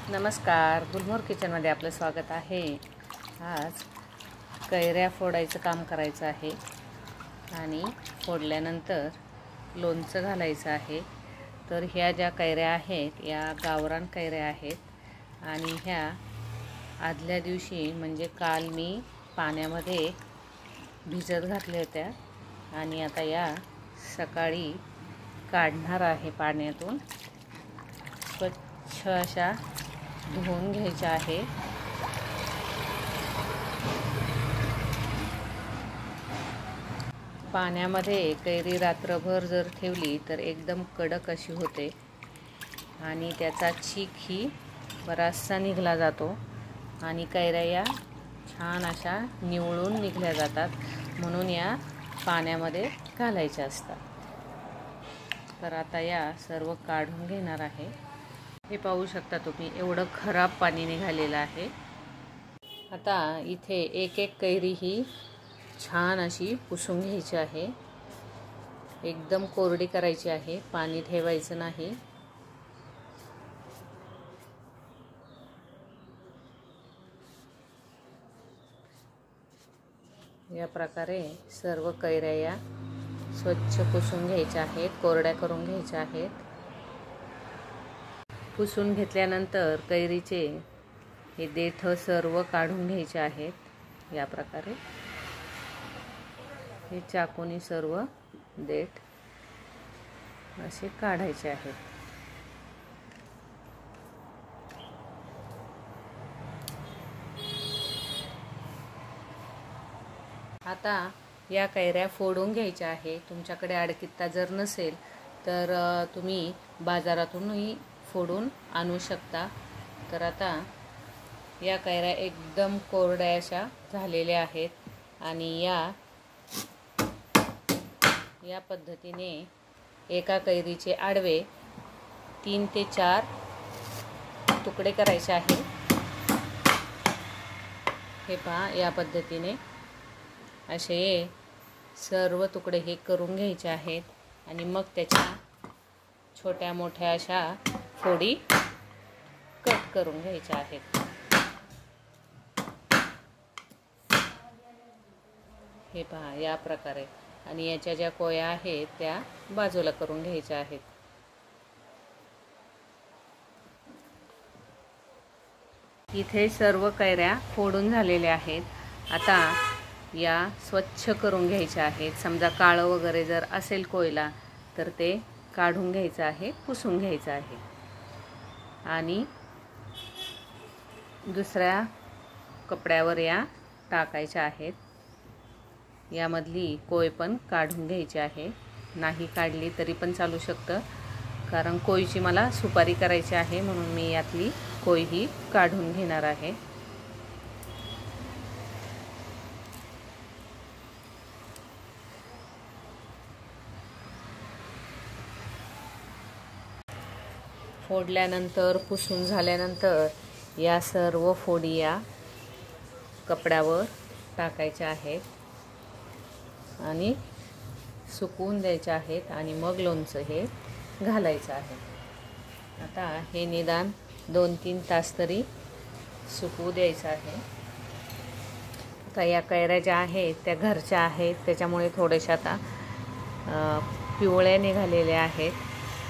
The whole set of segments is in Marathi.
नमस्कार, गुलमोहर किचनमध्ये आपलं स्वागत आहे। आज कैऱ्या फोडायचं काम करायचं आहे आणि फोडल्यानंतर लोणचं घालायचं आहे। तर ह्या ज्या कैऱ्या आहेत या गावरान कैऱ्या आहेत आणि ह्या आदल्या दिवशी म्हणजे काल मी पाण्यामध्ये भिजत घातल्या होत्या आणि आता या सकाळी काढणार आहे पाण्यातून। स्वच्छ अशा धुवून घ्यायचा आहे। पाण्यामध्ये कैरी रात्रभर जर ठेवली तर एकदम कडक अशी होते आणि त्याचा चीक ही बराचसा निघला जातो आणि कैऱ्या या छान अशा निवळून निघल्या जातात, म्हणून या पाण्यामध्ये घालायच्या असतात। तर आता या सर्व काढून घेणार आहे। हे पाहू शकता तुम्ही, एवढं खराब पाणी निघालेलं आहे। आता इथे एक एक कैरी ही छान अशी पुसून घ्यायची आहे, एकदम कोरडी करायची आहे, पाणी ठेवायचं नाही। या प्रकारे सर्व कैऱ्या या स्वच्छ पुसून घ्यायच्या आहेत, कोरड्या करून घ्यायच्या आहेत। पुसून घेतल्यानंतर कैरीचे हे देठ सर्व काढून घ्यायचे आहेत। या प्रकारे हे चाकूनी सर्व देठ असे काढायचे आहेत। आता या कैऱ्या फोडून घ्यायच्या आहे। तुमच्याकडे आडकित्ता जर नसेल तर तुम्ही बाजारातूनही फोडून आणू शकता। तर आता या कैऱ्या एकदम कोरड्या अशा झालेल्या आहेत आणि या पद्धतीने एका कैरीचे आडवे 3 ते 4 तुकडे करायचे आहे। हे पहा, या पद्धतीने असे सर्व तुकडे हे करून घ्यायचे आहेत आणि मग त्याच्या छोट्या मोठ्या अशा फोडी कट करून घ्यायच्या आहेत। हे पहा, या प्रकारे, आणि याच्या ज्या कोया आहेत त्या बाजूला करून घ्यायच्या आहेत। इथे सर्व कैऱ्या फोडून झालेल्या आहेत। आता या स्वच्छ करून घ्यायच्या आहेत। समजा काळं वगैरे जर असेल कोयला तर ते काढून घ्यायचं आहे, पुसून घ्यायचं आहे आणि दुसऱ्या कपड्यावर या टाकायच्या आहेत। यामधली कोय पण काढून घ्यायची आहे, नाही काढली तरी पण चालू शकतं, कारण कोयची मला सुपारी करायची आहे म्हणून मी यातली कोय ही काढून घेणार आहे। फोडल्यानंतर, पुसून झाल्यानंतर या सर्व फोडी या कपड्यावर टाकायच्या आहेत आणि सुकवून द्यायच्या आहेत आणि मग लोणचं हे घालायचं आहे। आता हे निदान 2-3 तास तरी सुकवू द्यायचं आहे। आता या कैऱ्या ज्या आहेत त्या घरच्या आहेत, त्याच्यामुळे थोडेशा आता पिवळ्या निघालेल्या आहेत,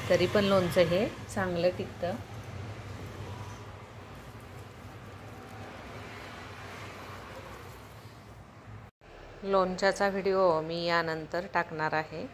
तरी पण लोणचं हे चांगलं टिकतं। लोणच्याचा व्हिडिओ मी यानंतर टाकणार आहे।